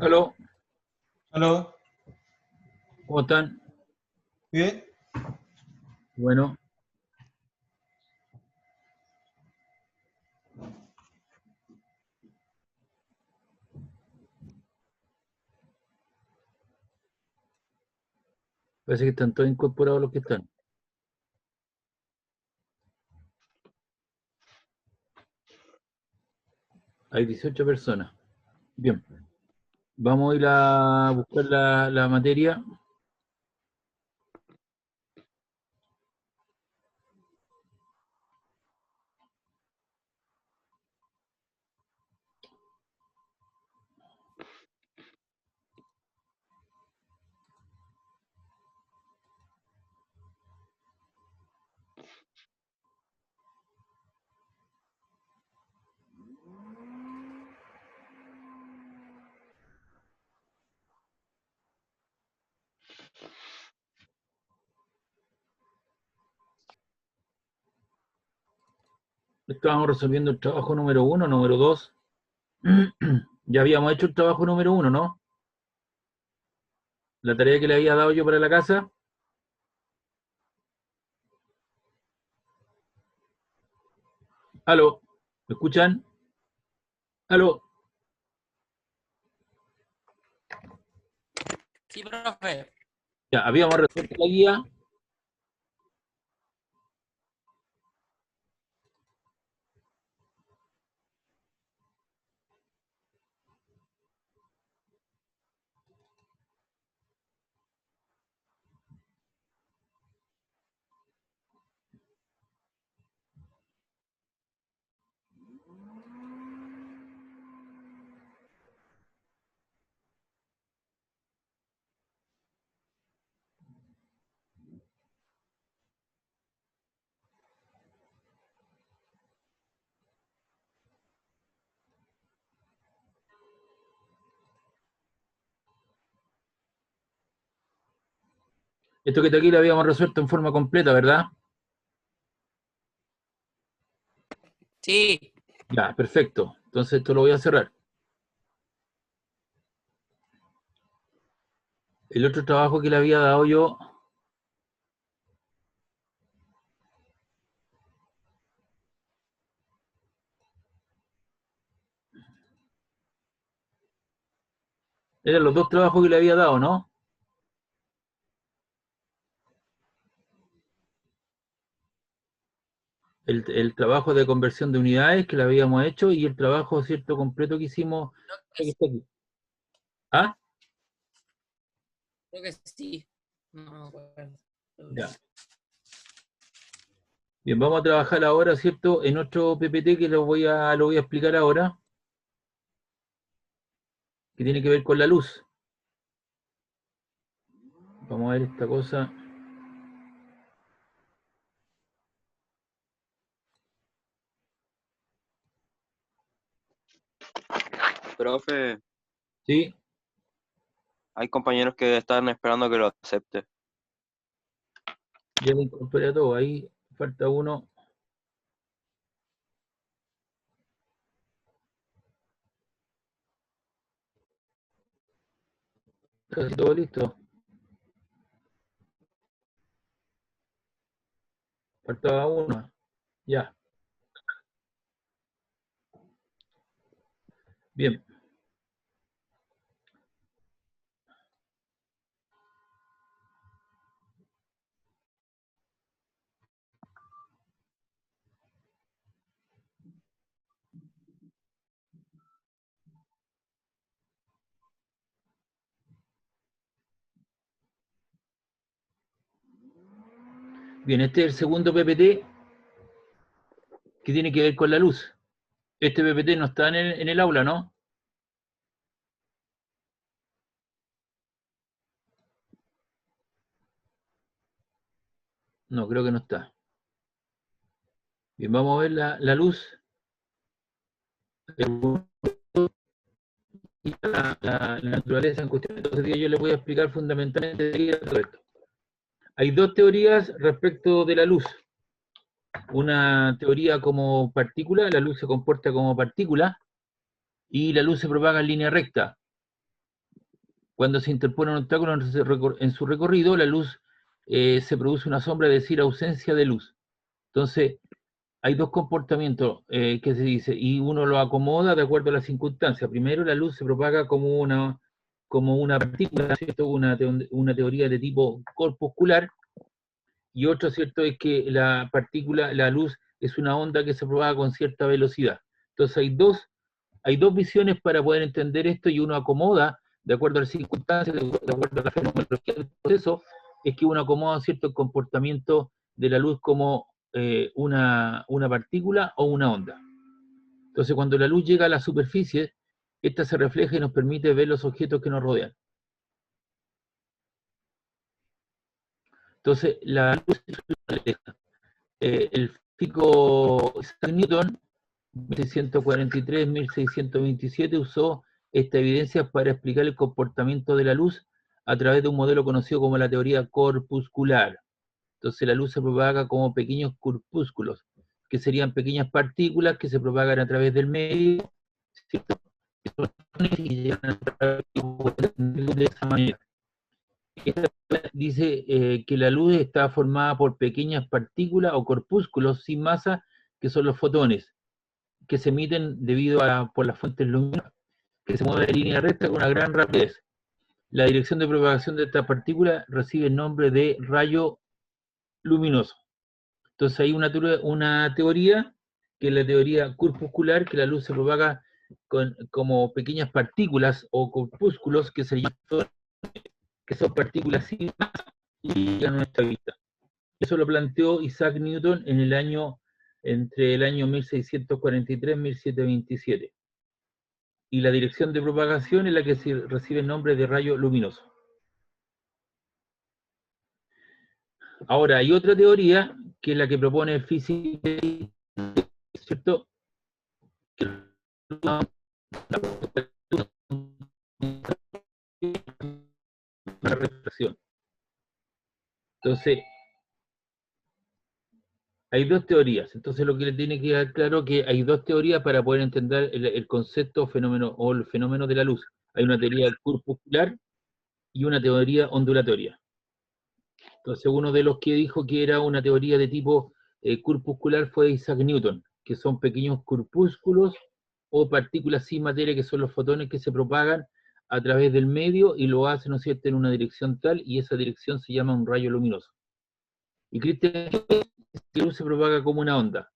Aló, ¿Aló? ¿cómo están? ¿Bien? Bueno, parece que están todos incorporados los que están. Hay 18 personas. Bien, vamos a ir a buscar la materia. Estábamos resolviendo el trabajo número 1, número 2. Ya habíamos hecho el trabajo número 1, ¿no? La tarea que le había dado yo para la casa. Aló, ¿me escuchan? Aló, Sí, profe. ya habíamos resuelto la guía. Esto que está aquí lo habíamos resuelto en forma completa, ¿verdad? Sí. Ya, perfecto. Entonces esto lo voy a cerrar. El otro trabajo que le había dado yo eran los dos trabajos que le había dado, ¿no? El trabajo de conversión de unidades que lo habíamos hecho y el trabajo, ¿cierto?, completo que hicimos. Que está aquí. ¿Ah? Creo que sí. No me acuerdo. Ya. Bien, vamos a trabajar ahora, ¿cierto?, en otro PPT que lo voy a explicar ahora, que tiene que ver con la luz. Vamos a ver esta cosa. Profe, Sí, hay compañeros que están esperando que lo acepte. ya lo incorporé a todo. Ahí falta uno. Casi todo listo. Faltaba uno. Ya. Bien. Bien, este es el segundo PPT que tiene que ver con la luz. Este PPT no está en el aula, ¿no? No, creo que no está. Bien, vamos a ver la luz. Y la naturaleza en cuestión. Entonces yo les voy a explicar fundamentalmente de qué trata todo esto. Hay dos teorías respecto de la luz. Una teoría como partícula, la luz se comporta como partícula y la luz se propaga en línea recta. Cuando se interpone un obstáculo en su recorrido, la luz se produce una sombra, es decir, ausencia de luz. Entonces, hay dos comportamientos que se dice, y uno lo acomoda de acuerdo a las circunstancias. Primero, la luz se propaga como una partícula, ¿cierto? Una teoría de tipo corpuscular, y otro, ¿cierto?, es que la partícula, la luz, es una onda que se propaga con cierta velocidad. Entonces, hay dos visiones para poder entender esto, y uno acomoda, de acuerdo a las circunstancias, de acuerdo a la fenomenología del proceso, es que uno acomoda cierto comportamiento de la luz como una partícula o una onda. Entonces, cuando la luz llega a la superficie, esta se refleja y nos permite ver los objetos que nos rodean. Entonces, la luz es una refleja. El físico Isaac Newton, 1643-1627, usó esta evidencia para explicar el comportamiento de la luz a través de un modelo conocido como la teoría corpuscular. Entonces la luz se propaga como pequeños corpúsculos, que serían pequeñas partículas que se propagan a través del medio, ¿cierto? Y llegan a través de esa manera. Esta dice que la luz está formada por pequeñas partículas o corpúsculos sin masa, que son los fotones, que se emiten por las fuentes luminosas, que se mueven en línea recta con una gran rapidez. La dirección de propagación de esta partícula recibe el nombre de rayo luminoso. Entonces hay una teoría, que es la teoría corpuscular, que la luz se propaga como pequeñas partículas o corpúsculos que son partículas sin masa y llegan a nuestra vista. Eso lo planteó Isaac Newton entre el año 1643 y 1727. Y la dirección de propagación es la que recibe el nombre de rayo luminoso. Ahora, hay otra teoría, que es la que propone el físico, ¿cierto? Una reflexión. Entonces, hay dos teorías. Entonces, lo que le tiene que quedar claro es que hay dos teorías para poder entender el concepto fenómeno o el fenómeno de la luz. Hay una teoría corpuscular y una teoría ondulatoria. Entonces, uno de los que dijo que era una teoría de tipo corpuscular fue Isaac Newton, que son pequeños corpúsculos o partículas sin materia, que son los fotones que se propagan a través del medio y lo hacen, ¿no es cierto?, en una dirección tal, y esa dirección se llama un rayo luminoso. Y Christian, la luz se propaga como una onda.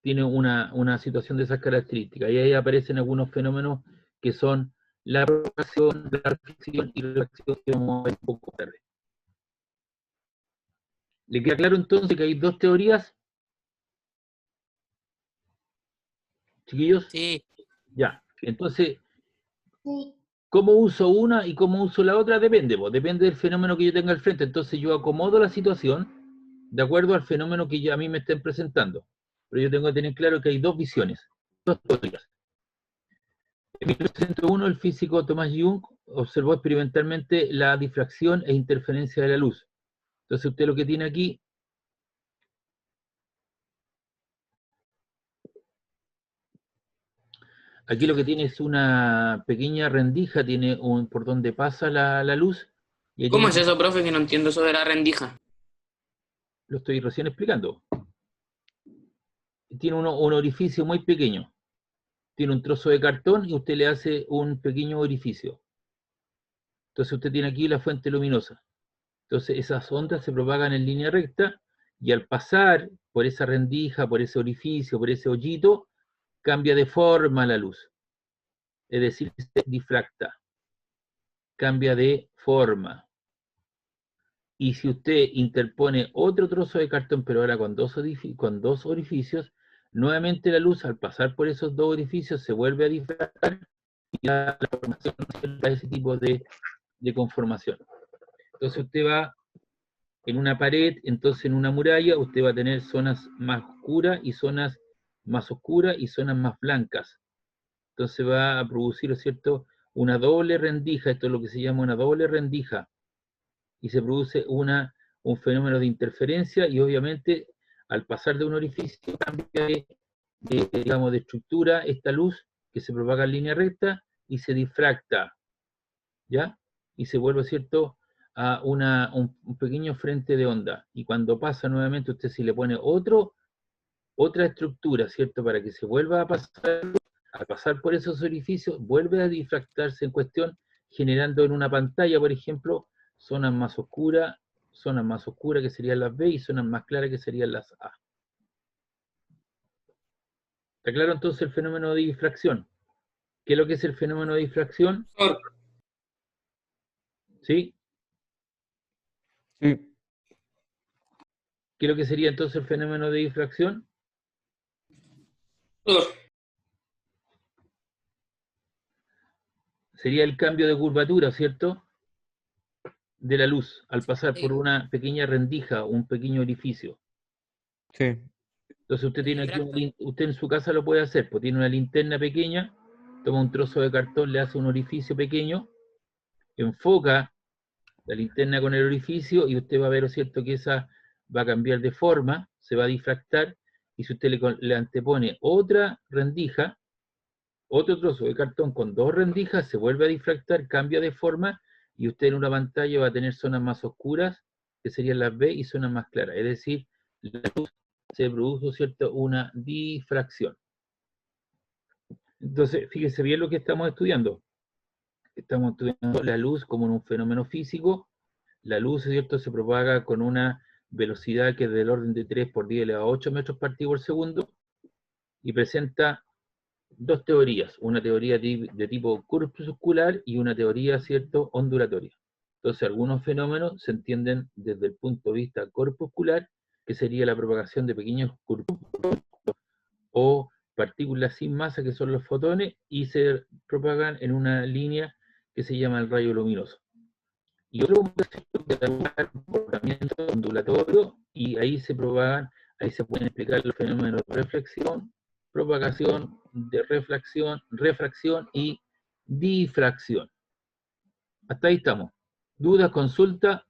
Tiene una situación de esas características. Y ahí aparecen algunos fenómenos que son la propagación, la reflexión y la reacción, que vamos a ver un poco tarde. ¿Le queda claro entonces que hay dos teorías? ¿Chiquillos? Sí. Ya. Entonces, ¿cómo uso una y cómo uso la otra? Depende, depende del fenómeno que yo tenga al frente. Entonces yo acomodo la situación de acuerdo al fenómeno que a mí me estén presentando. Pero yo tengo que tener claro que hay dos visiones, dos teorías. En 1901, el físico Thomas Young observó experimentalmente la difracción e interferencia de la luz. Entonces usted lo que tiene aquí, lo que tiene es una pequeña rendija, tiene por donde pasa la luz. Y ¿Cómo es eso, profe? Que no entiendo eso de la rendija. Lo estoy recién explicando. Tiene un orificio muy pequeño. Tiene un trozo de cartón y usted le hace un pequeño orificio. Entonces usted tiene aquí la fuente luminosa. Entonces esas ondas se propagan en línea recta y al pasar por esa rendija, por ese orificio, por ese hoyito, cambia de forma la luz. Es decir, se difracta. Cambia de forma. Y si usted interpone otro trozo de cartón, pero ahora con dos orificios, nuevamente la luz al pasar por esos dos orificios se vuelve a difractar y da la formación a ese tipo de conformación. Entonces usted va en una pared, entonces en una muralla, usted va a tener zonas más oscuras y zonas más oscuras y zonas más blancas. Entonces va a producir, ¿cierto?, una doble rendija, esto es lo que se llama una doble rendija, y se produce un fenómeno de interferencia, y obviamente al pasar de un orificio cambia digamos, de estructura esta luz que se propaga en línea recta y se difracta. ¿ya? Y se vuelve, ¿cierto?, a un pequeño frente de onda. Y cuando pasa nuevamente, usted si le pone otra estructura, ¿cierto?, para que se vuelva a pasar, al pasar por esos orificios, vuelve a difractarse en cuestión, generando en una pantalla, por ejemplo, zonas más oscuras que serían las B y zonas más claras que serían las A. ¿Está claro entonces el fenómeno de difracción? ¿Qué es lo que es el fenómeno de difracción? ¿Sí? Sí. ¿Qué es lo que sería entonces el fenómeno de difracción? Sería el cambio de curvatura, ¿cierto?, de la luz al pasar por una pequeña rendija, un pequeño orificio. Sí. Entonces usted tiene aquí, Difracta. usted en su casa lo puede hacer, pues tiene una linterna pequeña, toma un trozo de cartón, le hace un orificio pequeño, enfoca la linterna con el orificio y usted va a ver, ¿cierto?, que esa va a cambiar de forma, se va a difractar, y si usted le antepone otra rendija, otro trozo de cartón con dos rendijas, se vuelve a difractar, cambia de forma, y usted en una pantalla va a tener zonas más oscuras, que serían las B, y zonas más claras. Es decir, la luz se produjo, ¿cierto?, una difracción. Entonces, fíjese bien lo que estamos estudiando. Estamos estudiando la luz como un fenómeno físico. La luz, ¿cierto?, se propaga con una velocidad que es del orden de 3 por 10 elevado a 8 metros partido por segundo, y presenta dos teorías, una teoría de tipo corpuscular y una teoría, ¿cierto?, ondulatoria. Entonces, algunos fenómenos se entienden desde el punto de vista corpuscular, que sería la propagación de pequeños corpúsculos o partículas sin masa, que son los fotones, y se propagan en una línea que se llama el rayo luminoso. Y otro concepto que es el comportamiento ondulatorio, y ahí se propagan, ahí se pueden explicar los fenómenos de reflexión, propagación, de refracción y difracción. Hasta ahí estamos. ¿Dudas, consulta?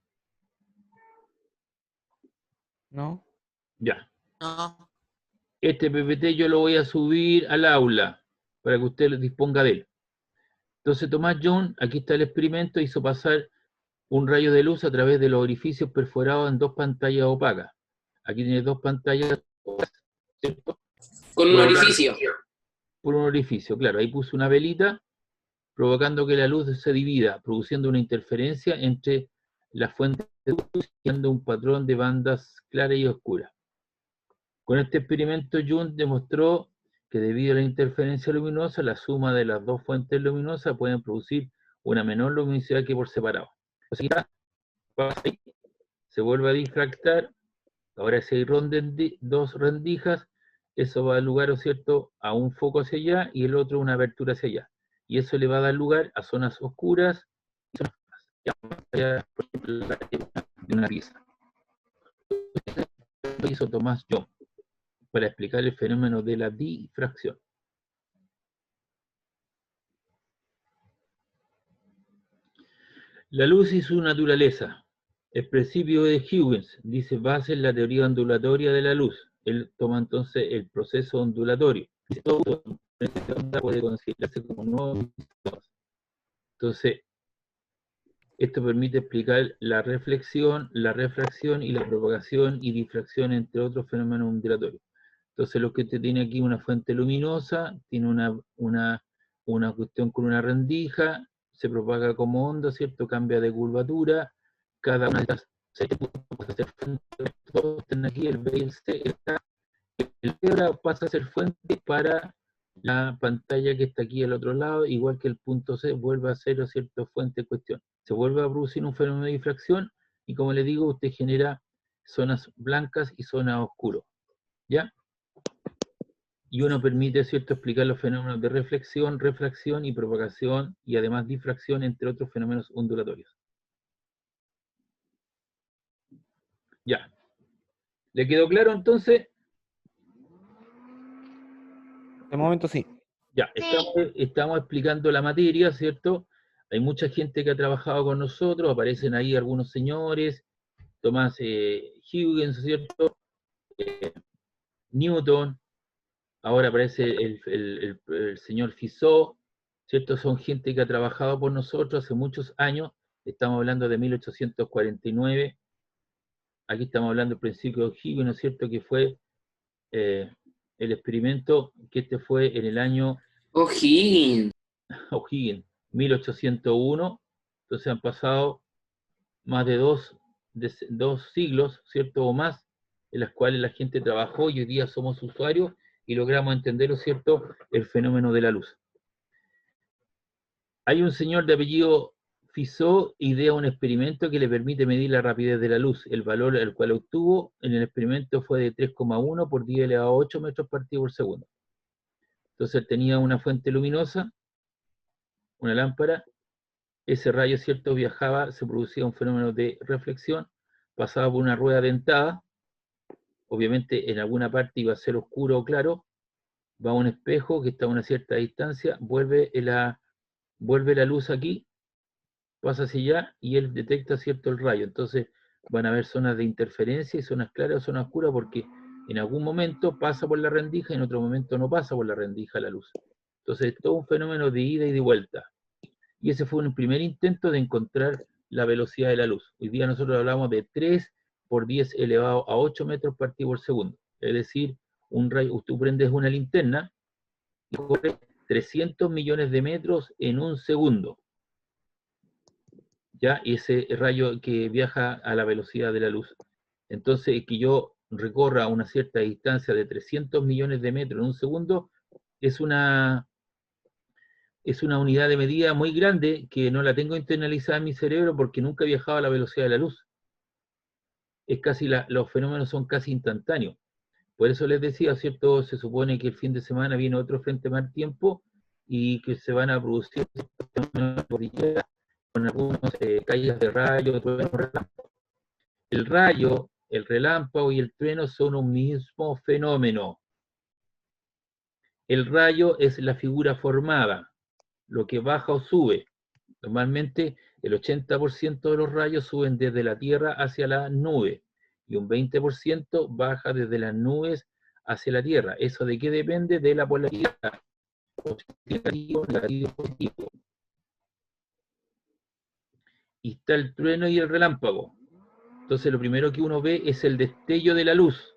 ¿No? Ya. No. Este PPT yo lo voy a subir al aula para que usted disponga de él. Entonces Tomás John, aquí está el experimento, hizo pasar un rayo de luz a través de los orificios perforados en dos pantallas opacas. Aquí tiene dos pantallas opacas, ¿cierto? Con un orificio. Por un orificio, claro. Ahí puso una velita, provocando que la luz se divida, produciendo una interferencia entre las fuentes de luz, creando un patrón de bandas claras y oscuras. Con este experimento, Jung demostró que debido a la interferencia luminosa, la suma de las dos fuentes luminosas pueden producir una menor luminosidad que por separado. O sea, se vuelve a difractar, ahora si hay dos rendijas, eso va a dar lugar, ¿cierto?, a un foco hacia allá y el otro una abertura hacia allá. Y eso le va a dar lugar a zonas oscuras y zonas claras, por ejemplo, de una pieza. Lo hizo Tomás Young para explicar el fenómeno de la difracción. La luz y su naturaleza. El principio de Huygens dice base en la teoría ondulatoria de la luz. Él toma entonces el proceso ondulatorio. Todo puede considerarse como nuevo. Entonces, esto permite explicar la reflexión, la refracción y la propagación y difracción, entre otros fenómenos ondulatorios. Entonces, lo que usted tiene aquí, una fuente luminosa, tiene una cuestión con una rendija, se propaga como onda, ¿cierto? Cambia de curvatura, cada una de estas todos están aquí, el B y el C, el B ahora pasa a ser fuente para la pantalla que está aquí al otro lado, igual que el punto C vuelve a ser, ¿cierto?, fuente en cuestión. Se vuelve a producir un fenómeno de difracción y, como le digo, usted genera zonas blancas y zonas oscuras, ¿ya? Y uno permite, ¿cierto?, explicar los fenómenos de reflexión, refracción y propagación, y además difracción, entre otros fenómenos ondulatorios. Ya. ¿Le quedó claro entonces? De momento sí. Ya, estamos explicando la materia, ¿cierto? Hay mucha gente que ha trabajado con nosotros, aparecen ahí algunos señores, Tomás Huygens, ¿cierto? Newton, ahora aparece el señor Fizeau, ¿cierto? Son gente que ha trabajado por nosotros hace muchos años, estamos hablando de 1849, aquí estamos hablando del principio de O'Higgins, ¿no es cierto?, que fue el experimento, que este fue en el año O'Higgins. O'Higgins, 1801, entonces han pasado más de dos siglos, ¿cierto?, o más, en las cuales la gente trabajó y hoy día somos usuarios y logramos entender, ¿cierto?, el fenómeno de la luz. Hay un señor de apellido Fizeau idea un experimento que le permite medir la rapidez de la luz. El valor al cual obtuvo en el experimento fue de 3,1 por 10 elevado a 8 metros partido por segundo. Entonces tenía una fuente luminosa, una lámpara, ese rayo, ¿cierto?, viajaba, se producía un fenómeno de reflexión, pasaba por una rueda dentada, obviamente en alguna parte iba a ser oscuro o claro, va a un espejo que está a una cierta distancia, vuelve la luz aquí, pasa hacia allá y él detecta, ¿cierto?, el rayo. Entonces van a haber zonas de interferencia y zonas claras o zonas oscuras porque en algún momento pasa por la rendija y en otro momento no pasa por la rendija la luz. Entonces es todo un fenómeno de ida y de vuelta. Y ese fue un primer intento de encontrar la velocidad de la luz. Hoy día nosotros hablamos de 3 por 10 elevado a 8 metros partido por segundo. Es decir, un rayo, tú prendes una linterna y corre 300 millones de metros en un segundo. ¿Ya? Ese rayo que viaja a la velocidad de la luz. Entonces, que yo recorra una cierta distancia de 300 millones de metros en un segundo es una unidad de medida muy grande que no la tengo internalizada en mi cerebro porque nunca he viajado a la velocidad de la luz. Es casi los fenómenos son casi instantáneos. Por eso les decía, ¿cierto? Se supone que el fin de semana viene otro frente mal tiempo y que se van a producir con algunas caídas de rayos, el rayo, el relámpago y el trueno son un mismo fenómeno. El rayo es la figura formada, lo que baja o sube. Normalmente el 80% de los rayos suben desde la Tierra hacia la nube y un 20% baja desde las nubes hacia la Tierra. ¿Eso de qué depende? De la polaridad. Negativo, negativo, positivo. Y está el trueno y el relámpago. Entonces lo primero que uno ve es el destello de la luz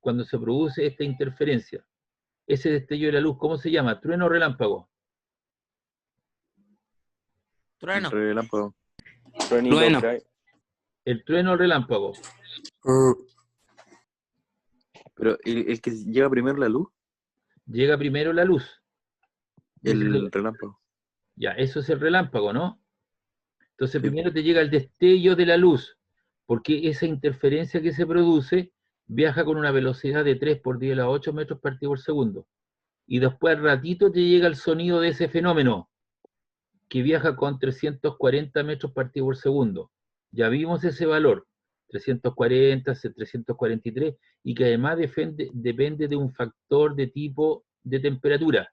cuando se produce esta interferencia. Ese destello de la luz, ¿cómo se llama? ¿Trueno o relámpago? Trueno. Relámpago. Trueno. El trueno o relámpago. Pero el que llega primero la luz, Llega primero la luz. el relámpago. Ya, eso es el relámpago, ¿no? Entonces Sí. primero te llega el destello de la luz, porque esa interferencia que se produce viaja con una velocidad de 3 por 10 a la 8 metros partido por segundo. Y después al ratito te llega el sonido de ese fenómeno, que viaja con 340 metros partido por segundo. Ya vimos ese valor, 340, 343, y que además depende de un factor de tipo de temperatura.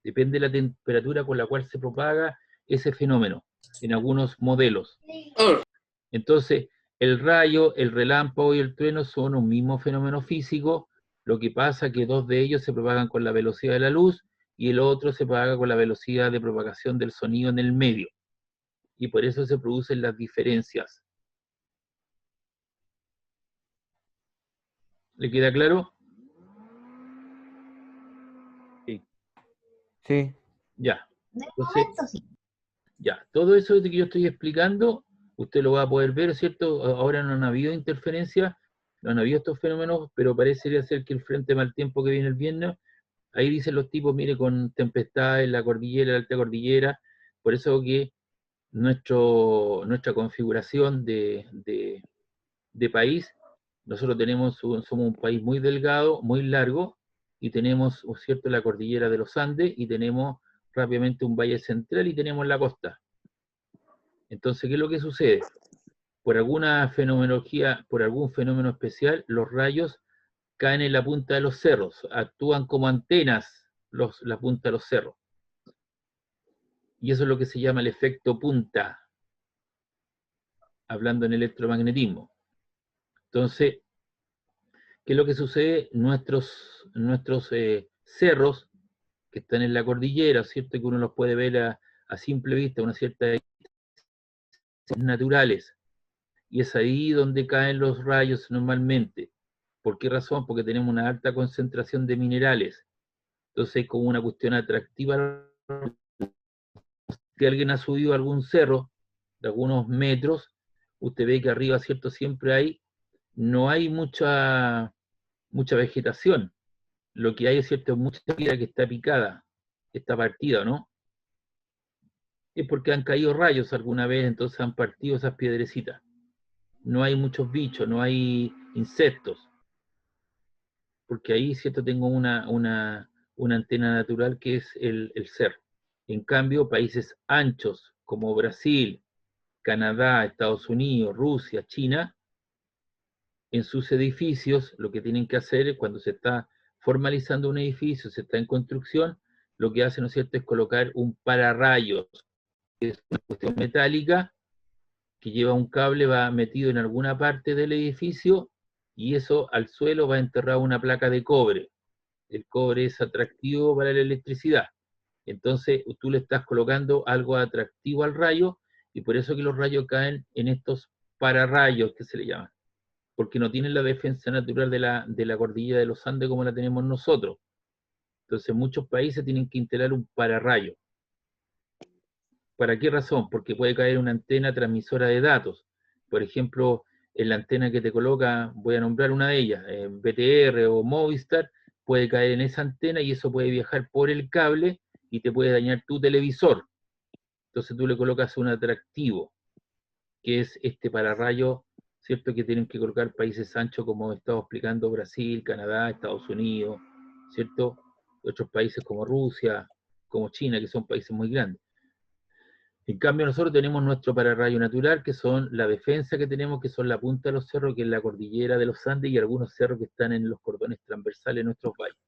Depende de la temperatura con la cual se propaga ese fenómeno en algunos modelos. Entonces, el rayo, el relámpago y el trueno son un mismo fenómeno físico, lo que pasa es que dos de ellos se propagan con la velocidad de la luz y el otro se propaga con la velocidad de propagación del sonido en el medio. Y por eso se producen las diferencias. ¿Le queda claro? Sí. Ya. Entonces, ya, todo eso que yo estoy explicando, usted lo va a poder ver, ¿cierto? Ahora no han habido interferencias, no han habido estos fenómenos, pero parecería ser que el frente mal tiempo que viene el viernes, ahí dicen los tipos, mire, con tempestades en la cordillera, la alta cordillera, por eso que nuestra configuración de país, nosotros somos un país muy delgado, muy largo, y tenemos, ¿cierto?, la cordillera de los Andes, y tenemos rápidamente un valle central y tenemos la costa. Entonces, ¿qué es lo que sucede? Por alguna fenomenología, por algún fenómeno especial, los rayos caen en la punta de los cerros, actúan como antenas la punta de los cerros. Y eso es lo que se llama el efecto punta, hablando en electromagnetismo. Entonces, ¿qué es lo que sucede? Nuestros cerros que están en la cordillera, ¿cierto? Que uno los puede ver a simple vista, una cierta naturales. Y es ahí donde caen los rayos normalmente. ¿Por qué razón? Porque tenemos una alta concentración de minerales. Entonces es como una cuestión atractiva. Si alguien ha subido algún cerro de algunos metros, usted ve que arriba, ¿cierto? Siempre no hay mucha vegetación. Lo que hay, ¿cierto? Es mucha piedra que está picada, está partida, ¿no? Es porque han caído rayos alguna vez, entonces han partido esas piedrecitas. No hay muchos bichos, no hay insectos, porque ahí, ¿cierto? Tengo una antena natural que es el cerro. En cambio, países anchos como Brasil, Canadá, Estados Unidos, Rusia, China, en sus edificios, lo que tienen que hacer cuando se está formalizando un edificio, se está en construcción, lo que hacen, ¿no es cierto?, es colocar un pararrayos, que es una cuestión metálica, que lleva un cable, va metido en alguna parte del edificio, y eso al suelo va enterrado una placa de cobre. El cobre es atractivo para la electricidad. Entonces tú le estás colocando algo atractivo al rayo, y por eso que los rayos caen en estos pararrayos que se le llaman, porque no tienen la defensa natural de la cordillera de los Andes como la tenemos nosotros. Entonces muchos países tienen que instalar un pararrayo. ¿Para qué razón? Porque puede caer una antena transmisora de datos. Por ejemplo, en la antena que te coloca, voy a nombrar una de ellas, BTR o Movistar, puede caer en esa antena y eso puede viajar por el cable y te puede dañar tu televisor. Entonces tú le colocas un atractivo, que es este pararrayo, ¿cierto? Que tienen que colocar países anchos, como he estado explicando, Brasil, Canadá, Estados Unidos, ¿cierto? Otros países como Rusia, como China, que son países muy grandes. En cambio, nosotros tenemos nuestro pararrayo natural, que son la defensa que tenemos, que son la punta de los cerros, que es la cordillera de los Andes, y algunos cerros que están en los cordones transversales de nuestros valles.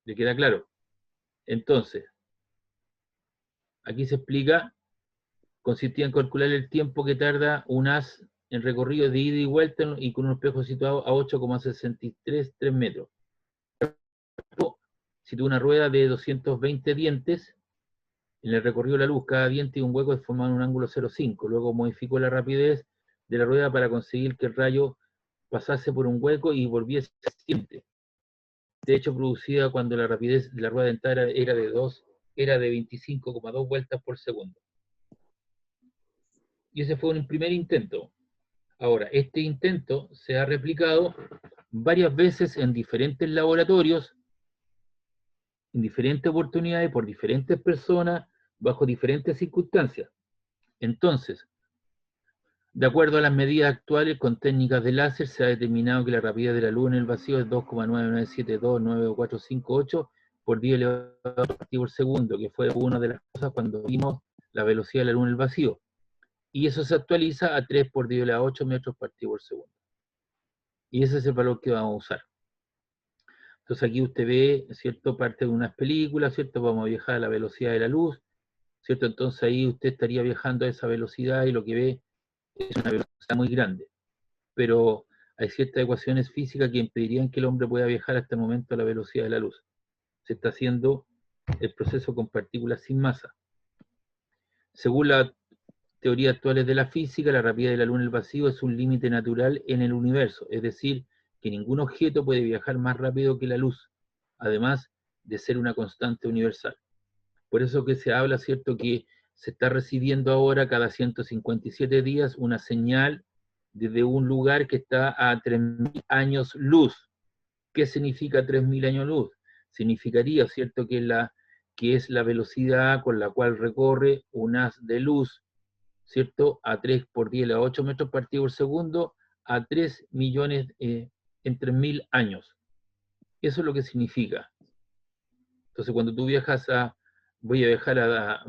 ¿Le queda claro? Entonces, aquí se explica, consistía en calcular el tiempo que tarda un haz en recorrido de ida y vuelta y con un espejo situado a 8,633 metros. Si tuvo una rueda de 220 dientes, en el recorrido de la luz, cada diente y un hueco formaban un ángulo 0,5. Luego modificó la rapidez de la rueda para conseguir que el rayo pasase por un hueco y volviese siempre. De hecho, producida cuando la rapidez de la rueda dentada era de 25,2 vueltas por segundo. Y ese fue un primer intento. Ahora, este intento se ha replicado varias veces en diferentes laboratorios, en diferentes oportunidades, por diferentes personas, bajo diferentes circunstancias. Entonces, de acuerdo a las medidas actuales con técnicas de láser, se ha determinado que la rapidez de la luz en el vacío es 2,99729458 por 10 elevado a por segundo, que fue una de las cosas cuando vimos la velocidad de la luz en el vacío. Y eso se actualiza a 3 por 10 elevado a 8 metros partido por segundo. Y ese es el valor que vamos a usar. Entonces aquí usted ve, ¿cierto?, parte de unas películas, ¿cierto? Vamos a viajar a la velocidad de la luz, ¿cierto? Entonces ahí usted estaría viajando a esa velocidad y lo que ve es una velocidad muy grande. Pero hay ciertas ecuaciones físicas que impedirían que el hombre pueda viajar hasta el momento a la velocidad de la luz. Se está haciendo el proceso con partículas sin masa. Según las teorías actuales de la física, la rapidez de la luz en el vacío es un límite natural en el universo, es decir, que ningún objeto puede viajar más rápido que la luz, además de ser una constante universal. Por eso que se habla, ¿cierto?, que se está recibiendo ahora cada 157 días una señal desde un lugar que está a 3.000 años luz. ¿Qué significa 3.000 años luz? Significaría, ¿cierto?, que es la velocidad con la cual recorre un haz de luz, ¿cierto?, a 3 por 10 a 8 metros partido por segundo, a 3 millones en 3.000 años. Eso es lo que significa. Entonces, cuando tú viajas voy a viajar a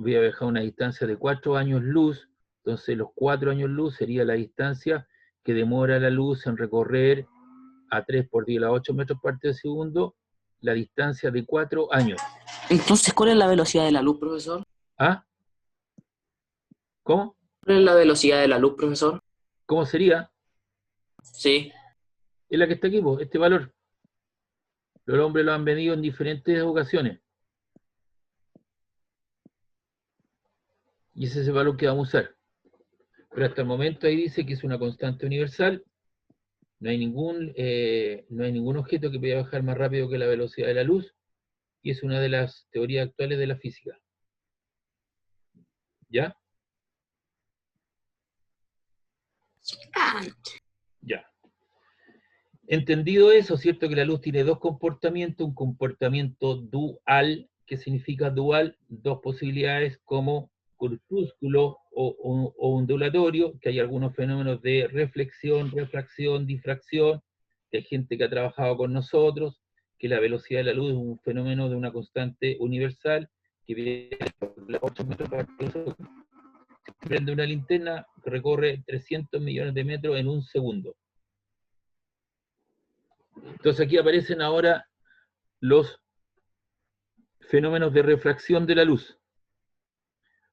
una distancia de 4 años luz, entonces los 4 años luz sería la distancia que demora la luz en recorrer a 3 por 10 a 8 metros partido por segundo, la distancia de 4 años. Entonces, ¿cuál es la velocidad de la luz, profesor? ¿Ah? ¿Cómo? ¿Cuál es la velocidad de la luz, profesor? ¿Cómo sería? Sí. Es la que está aquí, este valor. Los hombres lo han medido en diferentes ocasiones. Y ese es el valor que vamos a usar. Pero hasta el momento ahí dice que es una constante universal. No hay ningún objeto que pueda viajar más rápido que la velocidad de la luz. Y es una de las teorías actuales de la física. ¿Ya? Ya. Entendido eso, ¿cierto? Que la luz tiene dos comportamientos, un comportamiento dual, que significa dual, dos posibilidades como corpúsculo o ondulatorio, que hay algunos fenómenos de reflexión, refracción, difracción, que hay gente que ha trabajado con nosotros, que la velocidad de la luz es un fenómeno de una constante universal, que viene a 8 metros por segundo. Si prende una linterna, recorre 300 millones de metros en un segundo. Entonces aquí aparecen ahora los fenómenos de refracción de la luz.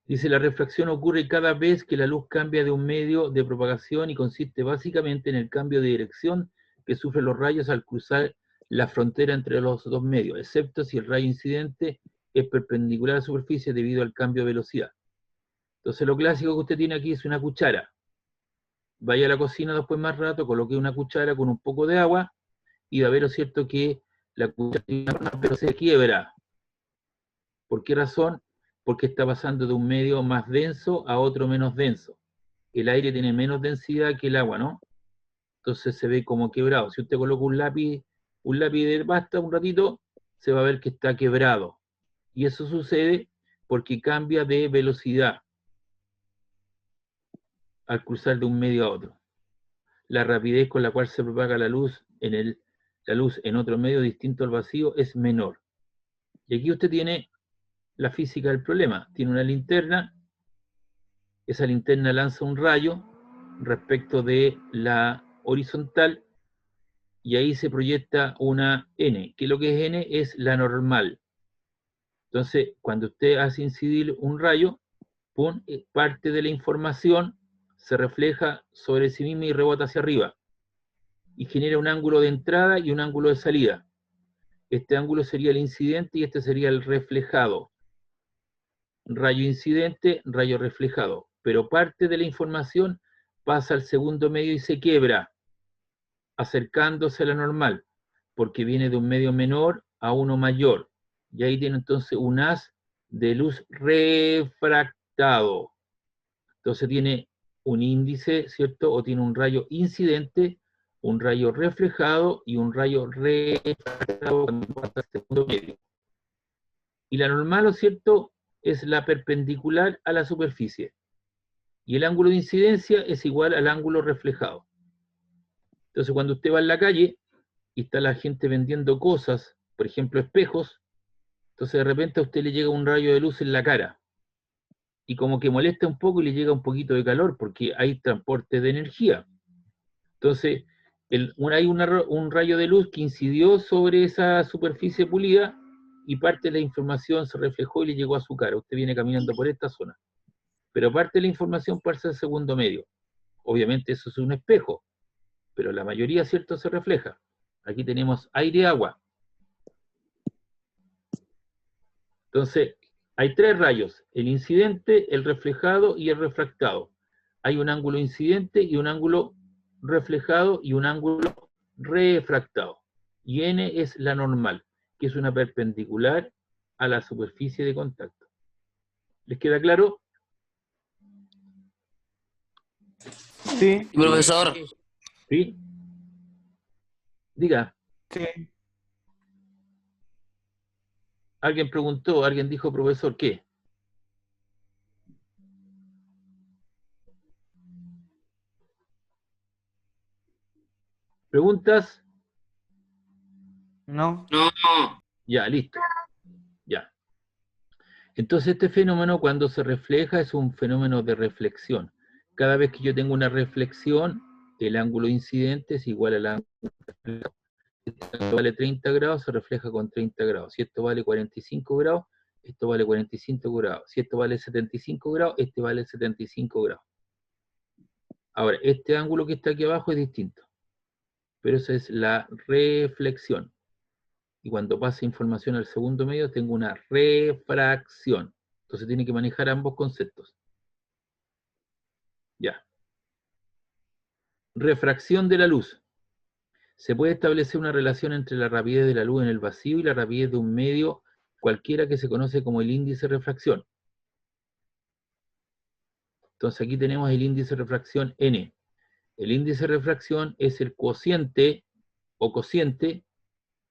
Dice, la refracción ocurre cada vez que la luz cambia de un medio de propagación y consiste básicamente en el cambio de dirección que sufren los rayos al cruzar la frontera entre los dos medios, excepto si el rayo incidente es perpendicular a la superficie debido al cambio de velocidad. Entonces lo clásico que usted tiene aquí es una cuchara. Vaya a la cocina después más rato, coloque una cuchara con un poco de agua y va a ver, ¿no es cierto?, que la cuchara pero se quiebra. ¿Por qué razón? Porque está pasando de un medio más denso a otro menos denso. El aire tiene menos densidad que el agua, ¿no? Entonces se ve como quebrado. Si usted coloca un lápiz de pasta un ratito, se va a ver que está quebrado. Y eso sucede porque cambia de velocidad al cruzar de un medio a otro. La rapidez con la cual se propaga la luz en otro medio distinto al vacío es menor. Y aquí usted tiene la física del problema. Tiene una linterna, esa linterna lanza un rayo respecto de la horizontal y ahí se proyecta una N, que lo que es N es la normal. Entonces, cuando usted hace incidir un rayo, parte de la información se refleja sobre sí misma y rebota hacia arriba y genera un ángulo de entrada y un ángulo de salida. Este ángulo sería el incidente y este sería el reflejado. Rayo incidente, rayo reflejado. Pero parte de la información pasa al segundo medio y se quiebra, acercándose a la normal, porque viene de un medio menor a uno mayor. Y ahí tiene entonces un haz de luz refractado. Entonces tiene un índice, ¿cierto? O tiene un rayo incidente, un rayo reflejado y un rayo refractado cuando pasa al segundo medio. Y la normal, ¿no es cierto?, es la perpendicular a la superficie. Y el ángulo de incidencia es igual al ángulo reflejado. Entonces, cuando usted va en la calle y está la gente vendiendo cosas, por ejemplo, espejos, entonces de repente a usted le llega un rayo de luz en la cara. Y como que molesta un poco y le llega un poquito de calor, porque hay transporte de energía. Entonces, hay un rayo de luz que incidió sobre esa superficie pulida y parte de la información se reflejó y le llegó a su cara. Usted viene caminando por esta zona. Pero parte de la información pasa al segundo medio. Obviamente eso es un espejo, pero la mayoría, ¿cierto?, se refleja. Aquí tenemos aire y agua. Entonces, hay tres rayos, el incidente, el reflejado y el refractado. Hay un ángulo incidente y un ángulo reflejado y un ángulo refractado. Y N es la normal, que es una perpendicular a la superficie de contacto. ¿Les queda claro? Sí, Profesor, ¿Sí? Diga, sí. alguien preguntó, alguien dijo, profesor, ¿qué? ¿Preguntas? No. no. Ya, listo. Ya. Entonces este fenómeno cuando se refleja es un fenómeno de reflexión. Cada vez que yo tengo una reflexión, el ángulo incidente es igual al ángulo reflejado. Si esto vale 30 grados, se refleja con 30 grados. Si esto vale 45 grados, esto vale 45 grados. Si esto vale 75 grados, este vale 75 grados. Ahora, este ángulo que está aquí abajo es distinto. Pero esa es la reflexión. Y cuando pasa información al segundo medio, tengo una refracción. Entonces tiene que manejar ambos conceptos. Ya. Refracción de la luz. Se puede establecer una relación entre la rapidez de la luz en el vacío y la rapidez de un medio cualquiera que se conoce como el índice de refracción. Entonces aquí tenemos el índice de refracción N. El índice de refracción es el cociente o cociente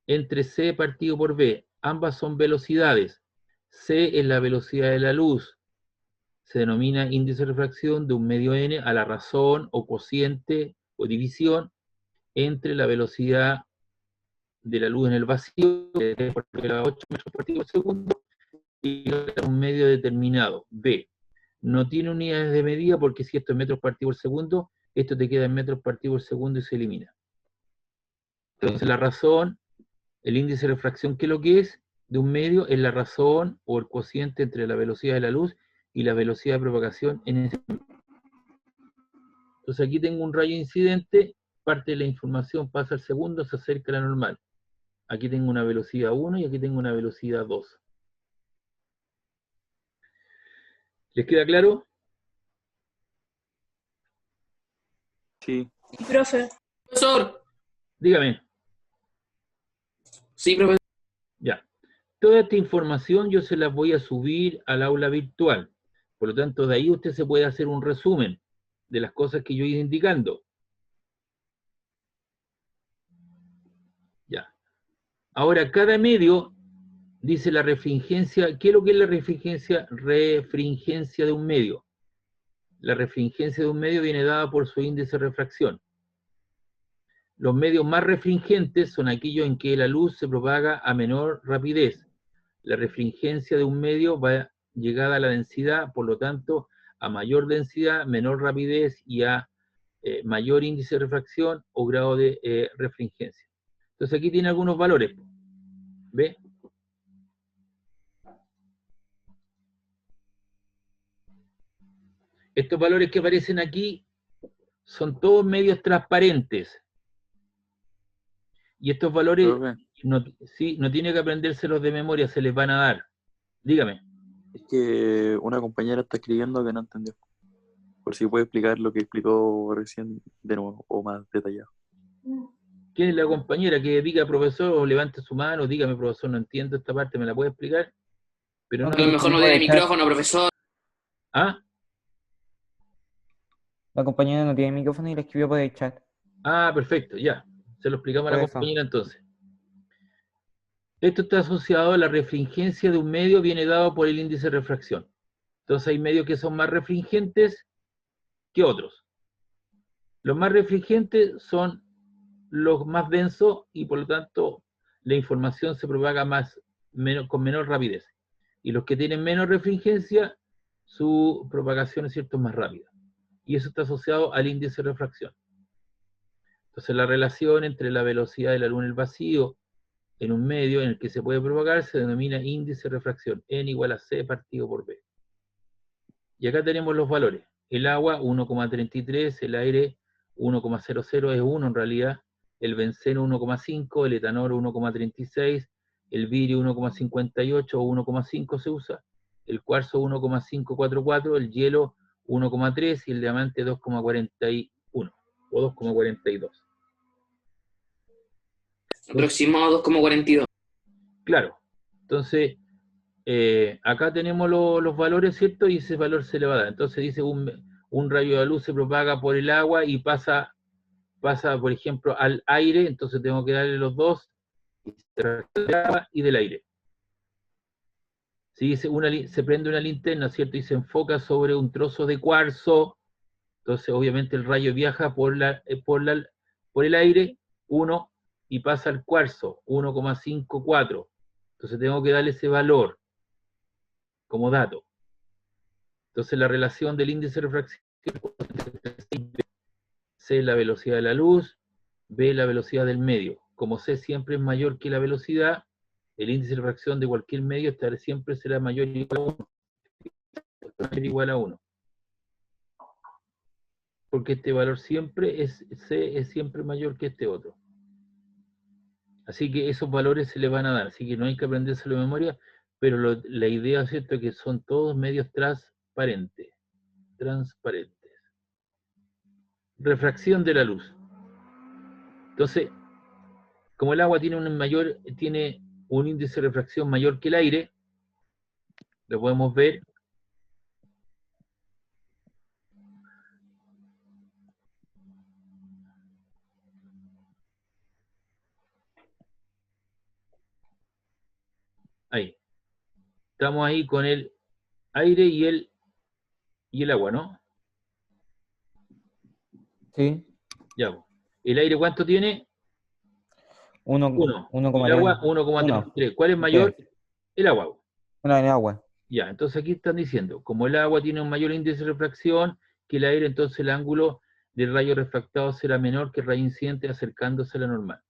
entre C partido por B. Ambas son velocidades. C es la velocidad de la luz. Se denomina índice de refracción de un medio N a la razón o cociente o división entre la velocidad de la luz en el vacío, de 10 por 8 metros por segundo, y un medio determinado, B. No tiene unidades de medida porque si esto es metros partido por segundo, esto te queda en metros partido por segundo y se elimina. Entonces la razón, el índice de refracción, ¿qué es lo que es? De un medio es la razón o el cociente entre la velocidad de la luz y la velocidad de propagación en ese medio. Entonces aquí tengo un rayo incidente, parte de la información pasa al segundo, se acerca a la normal. Aquí tengo una velocidad 1 y aquí tengo una velocidad 2. ¿Les queda claro? Sí. Sí, profe. Profesor. Dígame. Sí, profesor. Ya. Toda esta información yo se la voy a subir al aula virtual. Por lo tanto, de ahí usted se puede hacer un resumen de las cosas que yo he ido indicando. Ya. Ahora, cada medio dice la refringencia. ¿Qué es lo que es la refringencia? Refringencia de un medio. La refringencia de un medio viene dada por su índice de refracción. Los medios más refringentes son aquellos en que la luz se propaga a menor rapidez. La refringencia de un medio va llegada a la densidad, por lo tanto, a mayor densidad, menor rapidez y a mayor índice de refracción o grado de refringencia. Entonces aquí tiene algunos valores. ¿Ve? Estos valores que aparecen aquí son todos medios transparentes. Y estos valores no tiene que aprendérselos de memoria, se les van a dar. Dígame. Es que una compañera está escribiendo que no entendió. Por si puede explicar lo que explicó recién de nuevo o más detallado. ¿Quién es la compañera que diga profesor o levante su mano? Dígame profesor, no entiendo esta parte, ¿me la puede explicar? Pero A lo mejor no tiene micrófono, profesor. ¿Ah? La compañera no tiene micrófono y le escribió por el chat. Ah, perfecto, ya. Se lo explicamos a la Por eso. compañera entonces. Esto está asociado a la refringencia de un medio, viene dado por el índice de refracción. Entonces hay medios que son más refringentes que otros. Los más refringentes son los más densos y por lo tanto la información se propaga con menor rapidez. Y los que tienen menos refringencia, su propagación es cierto más rápida. Y eso está asociado al índice de refracción. Entonces la relación entre la velocidad de la luz en el vacío en un medio en el que se puede propagar se denomina índice de refracción, N igual a C partido por B. Y acá tenemos los valores. El agua 1,33, el aire 1,00 es 1 en realidad, el benceno 1,5, el etanol 1,36, el vidrio 1,58 o 1,5 se usa, el cuarzo 1,544, el hielo 1,3 y el diamante 2,41 o 2,42. Aproximado 2,42. Claro. Entonces, acá tenemos los valores, ¿cierto? Y ese valor se le va a dar. Entonces dice un rayo de luz se propaga por el agua y pasa, por ejemplo, al aire, entonces tengo que darle los dos, del agua y del aire. Si dice se prende una linterna, ¿cierto? Y se enfoca sobre un trozo de cuarzo, entonces obviamente el rayo viaja por el aire, 1, y pasa al cuarzo, 1,54. Entonces tengo que darle ese valor como dato. Entonces la relación del índice de refracción, C es la velocidad de la luz, B es la velocidad del medio. Como C siempre es mayor que la velocidad, el índice de refracción de cualquier medio siempre será mayor igual a 1. Porque este valor siempre C es siempre mayor que este otro. Así que esos valores se le van a dar, así que no hay que aprendérselo de memoria, pero la idea, ¿cierto?, es que son todos medios transparentes. refracción de la luz. Entonces, como el agua tiene un índice de refracción mayor que el aire, lo podemos ver. Ahí. Estamos ahí con el aire y el agua, ¿no? Sí. Ya. ¿El aire cuánto tiene? 1. 1,3. El agua 1,33. ¿Cuál es mayor? El agua. Una en agua. Ya, entonces aquí están diciendo, como el agua tiene un mayor índice de refracción que el aire, entonces el ángulo del rayo refractado será menor que el rayo incidente acercándose a la normal.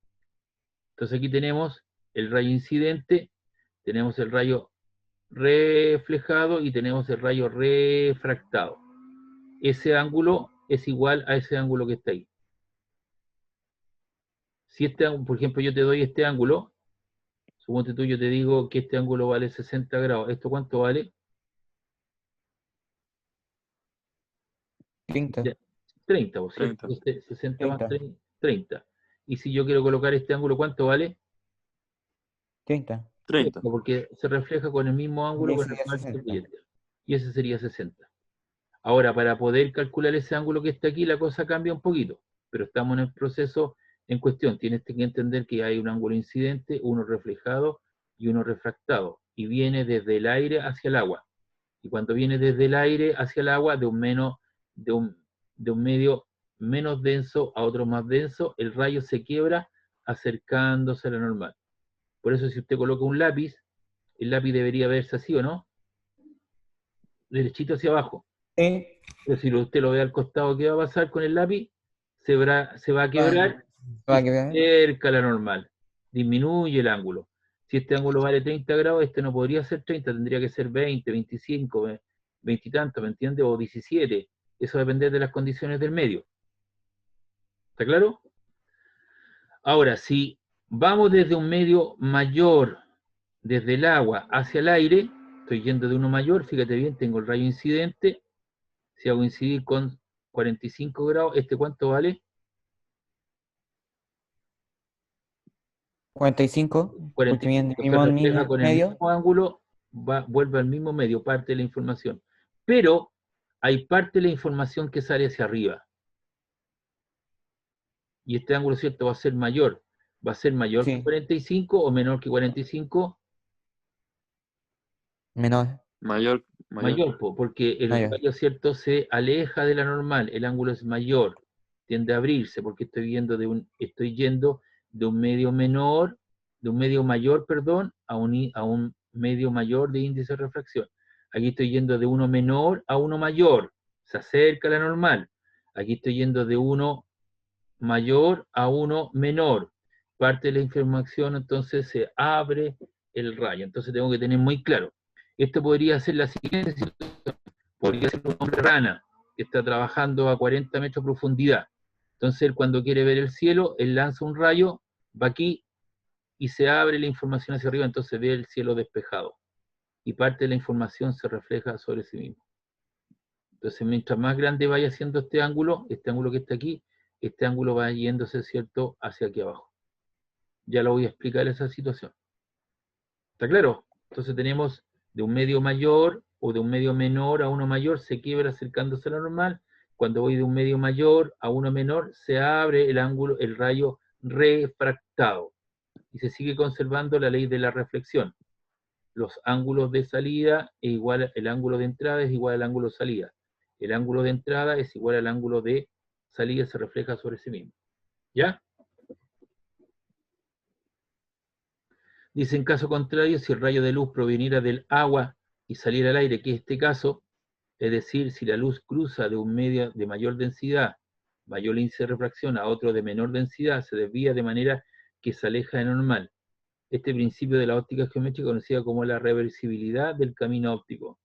Entonces aquí tenemos el rayo incidente, tenemos el rayo reflejado y tenemos el rayo refractado. Ese ángulo es igual a ese ángulo que está ahí. Si por ejemplo, yo te doy este ángulo, suponte tú, yo te digo que este ángulo vale 60 grados. ¿Esto cuánto vale? 30. 30, o sea, 60 más 30. Y si yo quiero colocar este ángulo, ¿cuánto vale? 30. 30. Porque se refleja con el mismo ángulo Y con el ese cual sería se 60. proyecta. Y ese sería 60. Ahora, para poder calcular ese ángulo que está aquí, la cosa cambia un poquito. Pero estamos en el proceso en cuestión. Tienes que entender que hay un ángulo incidente, uno reflejado y uno refractado. Y viene desde el aire hacia el agua. Y cuando viene desde el aire hacia el agua, de un medio menos denso a otro más denso, el rayo se quiebra acercándose a la normal. Por eso si usted coloca un lápiz, el lápiz debería verse así, ¿o no? Derechito hacia abajo. Sí. Pero si usted lo ve al costado, ¿qué va a pasar con el lápiz? Se va a quebrar Va y a quedar. se acerca a la normal. Disminuye el ángulo. Si este ángulo vale 30 grados, este no podría ser 30, tendría que ser 20, 25, 20 y tanto, ¿me entiende? O 17. Eso depende de las condiciones del medio. ¿Está claro? Ahora, si vamos desde un medio mayor, desde el agua hacia el aire, estoy yendo de uno mayor, fíjate bien, tengo el rayo incidente. Si hago incidir con 45 grados, ¿este cuánto vale? 45. Porque 45. viene Se del refleja mismo con el medio. mismo ángulo, vuelve al mismo medio, parte de la información. Pero hay parte de la información que sale hacia arriba. Y este ángulo, ¿cierto? Va a ser mayor. ¿Va a ser mayor que Sí. 45 o menor que 45? Menor. Mayor. Mayor, porque el Mayor. rayo, ¿cierto? Se aleja de la normal, el ángulo es mayor, tiende a abrirse, porque estoy yendo de un medio menor, de un medio mayor, perdón, a un medio mayor de índice de refracción. Aquí estoy yendo de uno menor a uno mayor, se acerca a la normal. Aquí estoy yendo de uno mayor a uno menor. Parte de la información entonces se abre el rayo. Entonces tengo que tener muy claro. Esto podría ser la siguiente situación. Podría ser un hombre rana que está trabajando a 40 metros de profundidad. Entonces él cuando quiere ver el cielo, él lanza un rayo, va aquí y se abre la información hacia arriba, entonces ve el cielo despejado. Y parte de la información se refleja sobre sí mismo. Entonces mientras más grande vaya siendo este ángulo que está aquí, este ángulo va yéndose, ¿cierto?, hacia aquí abajo. Ya lo voy a explicar esa situación. ¿Está claro? Entonces tenemos de un medio mayor o de un medio menor a uno mayor, se quiebra acercándose a la normal. Cuando voy de un medio mayor a uno menor, se abre el ángulo, el rayo refractado. Y se sigue conservando la ley de la reflexión. Los ángulos de salida es igual, el ángulo de entrada es igual al ángulo de salida. El ángulo de entrada es igual al ángulo de salida, se refleja sobre sí mismo. ¿Ya? Dice, en caso contrario, si el rayo de luz proviniera del agua y saliera al aire, que es este caso, es decir, si la luz cruza de un medio de mayor densidad, mayor índice de refracción, a otro de menor densidad, se desvía de manera que se aleja de normal. Este principio de la óptica geométrica conocida como la reversibilidad del camino óptico.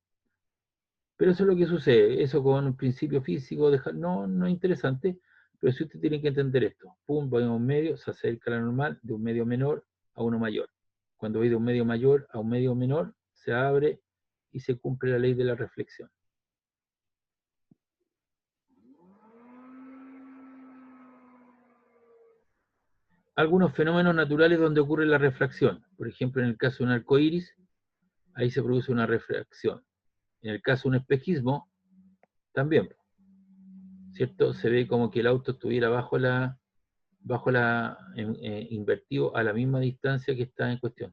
Pero eso es lo que sucede, eso con un principio físico, no es interesante, pero si usted tiene que entender esto, pum, va a un medio, se acerca a la normal, de un medio menor a uno mayor. Cuando voy de un medio mayor a un medio menor, se abre y se cumple la ley de la reflexión. algunos fenómenos naturales donde ocurre la refracción. Por ejemplo, en el caso de un arco iris, ahí se produce una refracción. En el caso de un espejismo, también, ¿cierto? Se ve como que el auto estuviera invertido a la misma distancia que está en cuestión.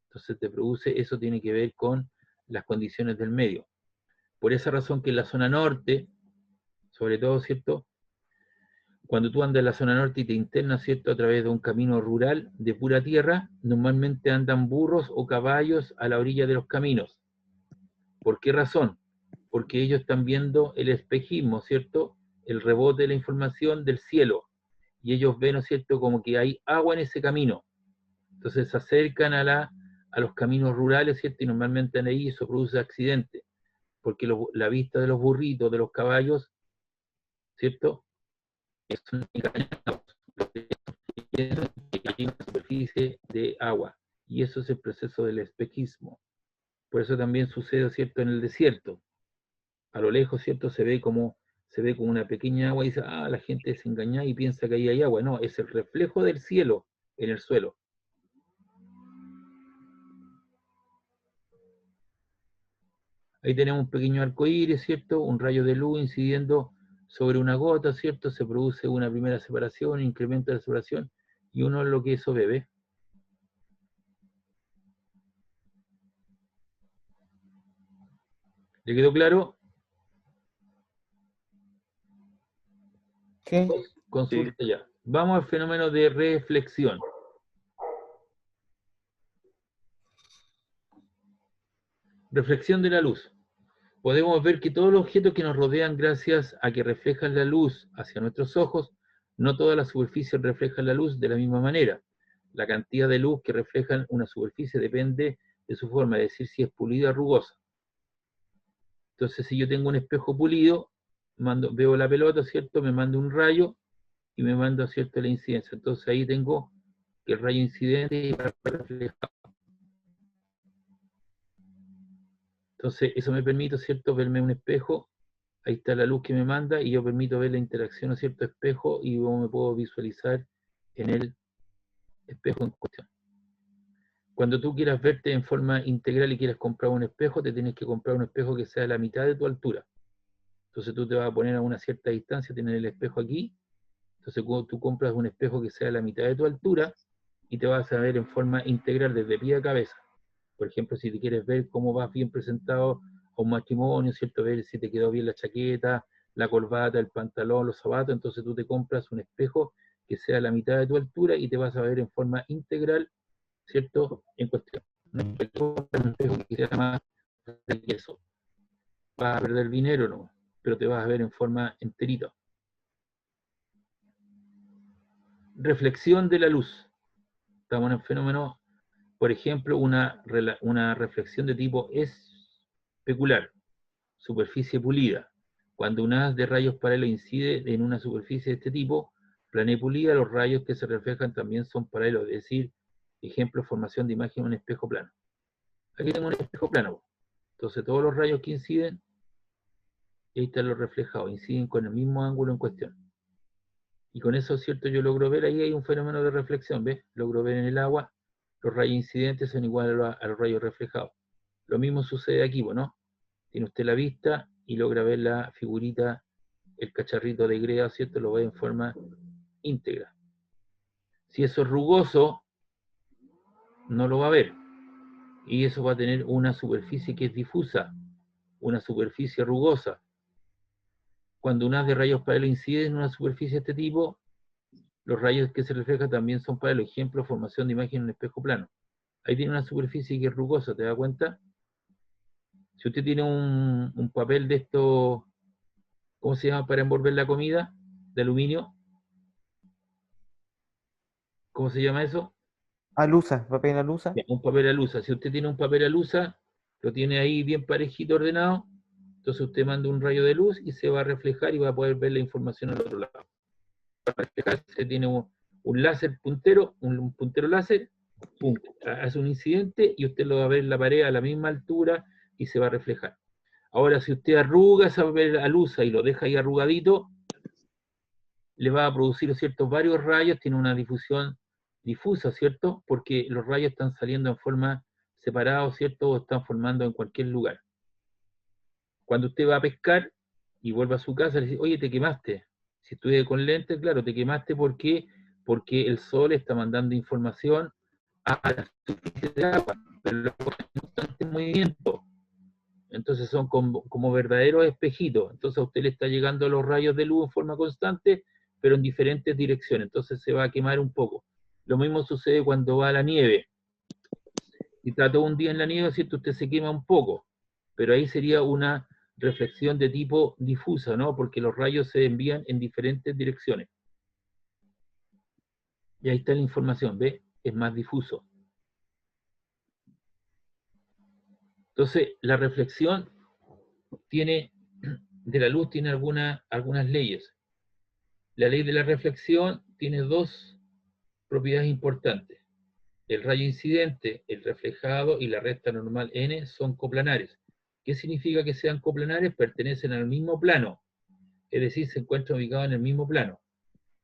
Entonces te produce, eso tiene que ver con las condiciones del medio. Por esa razón que en la zona norte, sobre todo, ¿cierto? Cuando tú andas en la zona norte y te internas, ¿cierto?, a través de un camino rural de pura tierra, normalmente andan burros o caballos a la orilla de los caminos. ¿Por qué razón? Porque ellos están viendo el espejismo, ¿cierto?, el rebote de la información del cielo. Y ellos ven, ¿no es cierto?, como que hay agua en ese camino. Entonces se acercan a los caminos rurales, ¿cierto?, y normalmente ahí eso produce accidentes. Porque la vista de los burritos, de los caballos, ¿cierto?, son engañados, que hay una superficie de agua, y eso es el proceso del espejismo. Por eso también sucede, ¿cierto?, en el desierto. A lo lejos, ¿cierto?, se ve como una pequeña agua y dice, ah, la gente es engañada y piensa que ahí hay agua. No, es el reflejo del cielo en el suelo. Ahí tenemos un pequeño arco iris, ¿cierto?, un rayo de luz incidiendo sobre una gota, ¿cierto? Se produce una primera separación, incrementa la separación, y uno es lo que eso ve. ¿Le quedó claro? Sí. Consulta ya. Vamos al fenómeno de reflexión. Reflexión de la luz. Podemos ver que todos los objetos que nos rodean, gracias a que reflejan la luz hacia nuestros ojos, no todas las superficies reflejan la luz de la misma manera. La cantidad de luz que reflejan una superficie depende de su forma, es decir, si es pulida o rugosa. Entonces, si yo tengo un espejo pulido, veo la pelota, ¿cierto? Me manda un rayo y me manda, ¿cierto?, la incidencia. Entonces ahí tengo que el rayo incidente refleja. Entonces, eso me permite, ¿cierto?, verme un espejo. Ahí está la luz que me manda y yo permito ver la interacción, ¿no es cierto?, espejo, y luego me puedo visualizar en el espejo en cuestión. Cuando tú quieras verte en forma integral y quieras comprar un espejo, te tienes que comprar un espejo que sea a la mitad de tu altura. Entonces tú te vas a poner a una cierta distancia, tienes el espejo aquí. Entonces tú compras un espejo que sea a la mitad de tu altura y te vas a ver en forma integral desde pie a cabeza. Por ejemplo, si te quieres ver cómo vas bien presentado a un matrimonio, ¿cierto?, ver si te quedó bien la chaqueta, la corbata, el pantalón, los zapatos, entonces tú te compras un espejo que sea a la mitad de tu altura y te vas a ver en forma integral, ¿cierto?, en cuestión. No un espejo que sea más de queso. Vas a perder dinero, no, pero te vas a ver en forma enterita. Reflexión de la luz. Estamos en el fenómeno, por ejemplo, una reflexión de tipo especular, superficie pulida. Cuando un haz de rayos paralelos incide en una superficie de este tipo, plana y pulida, los rayos que se reflejan también son paralelos, es decir, ejemplo, formación de imagen en un espejo plano. Aquí tengo un espejo plano. Entonces todos los rayos que inciden, y ahí están los reflejados, inciden con el mismo ángulo en cuestión. Y con eso, ¿cierto?, yo logro ver, ahí hay un fenómeno de reflexión, ¿ves? Logro ver en el agua, los rayos incidentes son iguales a los rayos reflejados. Lo mismo sucede aquí, ¿no? Tiene usted la vista y logra ver la figurita, el cacharrito de greda, ¿cierto? Lo ve en forma íntegra. Si eso es rugoso, no lo va a ver. Y eso va a tener una superficie que es difusa, una superficie rugosa. Cuando un haz de rayos paralelos incide en una superficie de este tipo, los rayos que se reflejan también son paralelos. Ejemplo, formación de imagen en un espejo plano. Ahí tiene una superficie que es rugosa, ¿te da cuenta? Si usted tiene un papel de esto, ¿cómo se llama para envolver la comida? De aluminio. ¿Cómo se llama eso? Alusa, papel alusa. Un papel alusa. Si usted tiene un papel alusa, lo tiene ahí bien parejito, ordenado, entonces usted manda un rayo de luz y se va a reflejar y va a poder ver la información al otro lado. Para reflejar, se tiene un láser puntero, un puntero láser, pum, hace un incidente y usted lo va a ver en la pared a la misma altura y se va a reflejar. Ahora, si usted arruga esa papel alusa y lo deja ahí arrugadito, le va a producir ciertos varios rayos, tiene una difusión difusa, ¿cierto? Porque los rayos están saliendo en forma separada, ¿cierto? O están formando en cualquier lugar. Cuando usted va a pescar y vuelve a su casa, le dice, oye, te quemaste. Si estuve con lentes, claro, te quemaste porque el sol está mandando información a la superficie de agua, pero la agua está en constante movimiento. Entonces son como verdaderos espejitos. Entonces a usted le está llegando los rayos de luz en forma constante, pero en diferentes direcciones. Entonces se va a quemar un poco. Lo mismo sucede cuando va a la nieve. Si está todo un día en la nieve, ¿cierto? Usted se quema un poco, pero ahí sería una reflexión de tipo difusa, ¿no? Porque los rayos se envían en diferentes direcciones. Y ahí está la información, ¿ve? Es más difuso. Entonces, la reflexión de la luz tiene algunas leyes. La ley de la reflexión tiene dos propiedades importantes. El rayo incidente, el reflejado y la recta normal n son coplanares. ¿Qué significa que sean coplanares? Pertenecen al mismo plano, es decir, se encuentran ubicados en el mismo plano.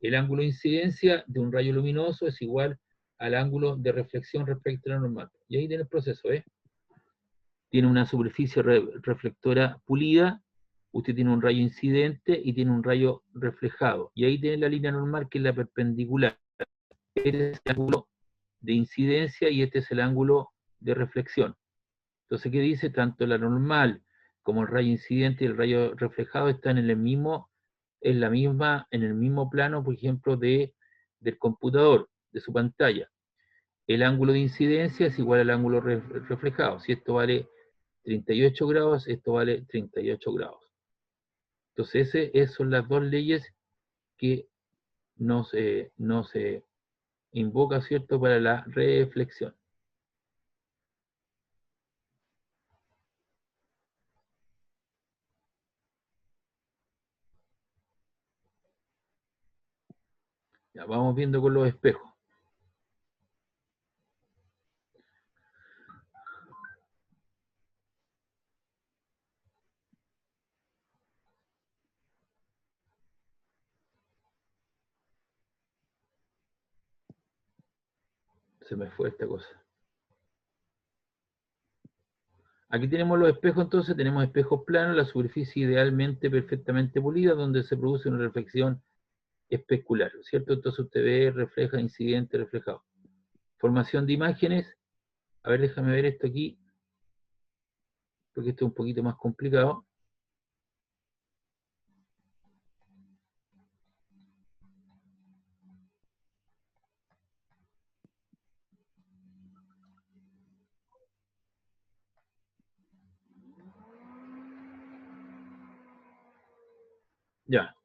El ángulo de incidencia de un rayo luminoso es igual al ángulo de reflexión respecto a la normal. Y ahí tiene el proceso, ¿eh? Tiene una superficie reflectora pulida, usted tiene un rayo incidente y tiene un rayo reflejado. Y ahí tiene la línea normal que es la perpendicular. Este es el ángulo de incidencia y este es el ángulo de reflexión. Entonces, ¿qué dice? Tanto la normal como el rayo incidente y el rayo reflejado están en el mismo plano, por ejemplo, del computador, de su pantalla. El ángulo de incidencia es igual al ángulo reflejado. Si esto vale 38 grados, esto vale 38 grados. Entonces, esas son las dos leyes que nos invoca, ¿cierto?, para la reflexión. Ya, vamos viendo con los espejos. Se me fue esta cosa. Aquí tenemos los espejos, entonces tenemos espejos planos, la superficie idealmente perfectamente pulida, donde se produce una reflexión especular, ¿cierto? Entonces usted ve, refleja, incidente, reflejado. Formación de imágenes. A ver, déjame ver esto aquí, porque esto es un poquito más complicado. Ya.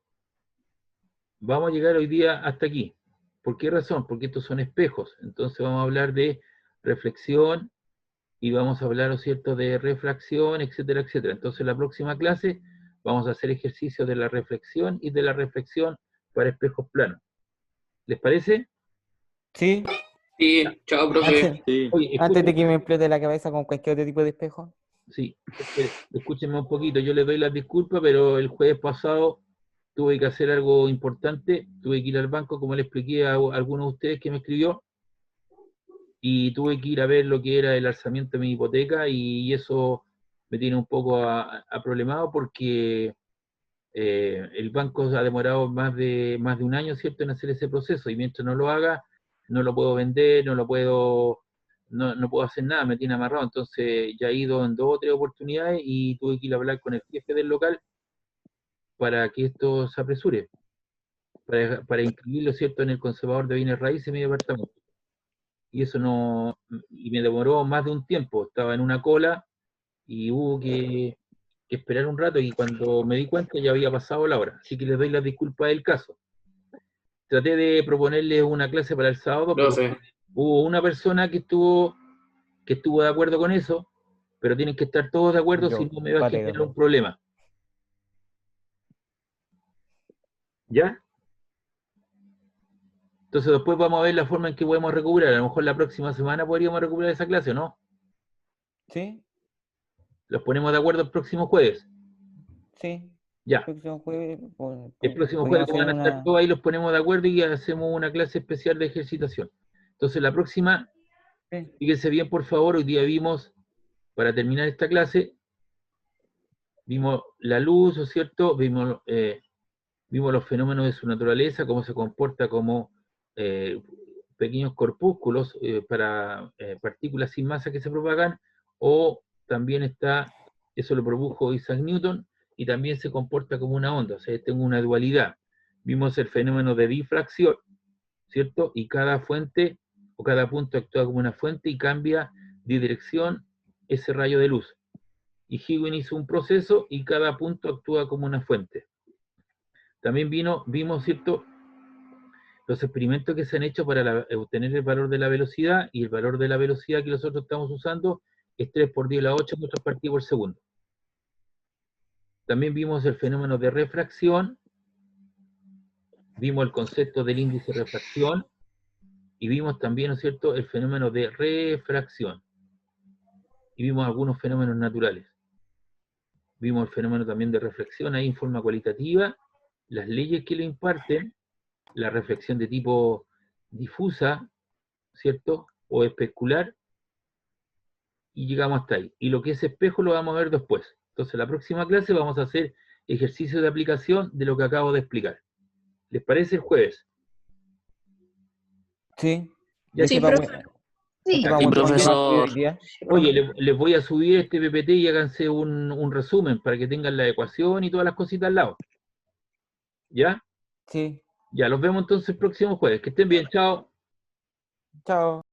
Vamos a llegar hoy día hasta aquí. ¿Por qué razón? Porque estos son espejos. Entonces vamos a hablar de reflexión y vamos a hablar, ¿no es cierto?, de refracción, etcétera, etcétera. Entonces en la próxima clase vamos a hacer ejercicios de la reflexión y de la reflexión para espejos planos. ¿Les parece? Sí, Sí, chao, profe. antes, Sí, Oye, antes de escuchen, que me explote la cabeza con cualquier otro tipo de espejo. sí, escúchenme un poquito. Yo les doy las disculpas, pero el jueves pasado tuve que hacer algo importante. Tuve que ir al banco, como le expliqué a algunos de ustedes que me escribió, y tuve que ir a ver lo que era el alzamiento de mi hipoteca, y eso me tiene un poco problemado porque el banco ha demorado más de un año, ¿cierto?, en hacer ese proceso, y mientras no lo haga, no lo puedo vender, no puedo hacer nada, me tiene amarrado. Entonces ya he ido en 2 o 3 oportunidades y tuve que ir a hablar con el jefe del local para que esto se apresure, para inscribirlo, ¿cierto?, en el conservador de bienes raíces de mi departamento. Y eso y me demoró más de un tiempo, estaba en una cola y hubo que esperar un rato, y cuando me di cuenta ya había pasado la hora. Así que les doy las disculpas del caso. Traté de proponerles una clase para el sábado, pero Profe. hubo una persona que estuvo de acuerdo con eso, pero tienen que estar todos de acuerdo, Yo, si no me va a vale, generar un problema. ¿Ya? Entonces después vamos a ver la forma en que podemos recuperar. A lo mejor la próxima semana podríamos recuperar esa clase, ¿o no? ¿Sí? Los ponemos de acuerdo el próximo jueves. Sí. Ya. Próximo jueves, El próximo jueves podríamos que van hacer a estar una... todos ahí, los ponemos de acuerdo y hacemos una clase especial de ejercitación. Entonces la próxima, Sí. fíjense bien por favor, hoy día vimos, para terminar esta clase, vimos la luz, ¿no es cierto? Vimos los fenómenos de su naturaleza, cómo se comporta como pequeños corpúsculos para partículas sin masa que se propagan, o también está, eso lo produjo Isaac Newton, y también se comporta como una onda, o sea, tengo una dualidad. Vimos el fenómeno de difracción, ¿cierto? Y cada fuente, o cada punto actúa como una fuente y cambia de dirección ese rayo de luz. Y Huygens hizo un proceso y cada punto actúa como una fuente. También vimos, ¿cierto?, los experimentos que se han hecho para obtener el valor de la velocidad, y el valor de la velocidad que nosotros estamos usando es 3 por 10 a la 8 metros partido por segundo. También vimos el fenómeno de refracción, vimos el concepto del índice de refracción, y vimos también, ¿no es cierto?, el fenómeno de refracción. Y vimos algunos fenómenos naturales. Vimos el fenómeno también de reflexión ahí en forma cualitativa, las leyes que lo imparten, la reflexión de tipo difusa, ¿cierto?, o especular, y llegamos hasta ahí. Y lo que es espejo lo vamos a ver después. Entonces, la próxima clase vamos a hacer ejercicios de aplicación de lo que acabo de explicar. ¿Les parece el jueves? Sí. Ya Sí, que profe. Sí. Ya, Vamos profesor. más rápido hoy día. Oye, les voy a subir este PPT y háganse un resumen para que tengan la ecuación y todas las cositas al lado. ¿Ya? Sí. Ya, los vemos entonces el próximo jueves. Que estén bien, chao. Chao.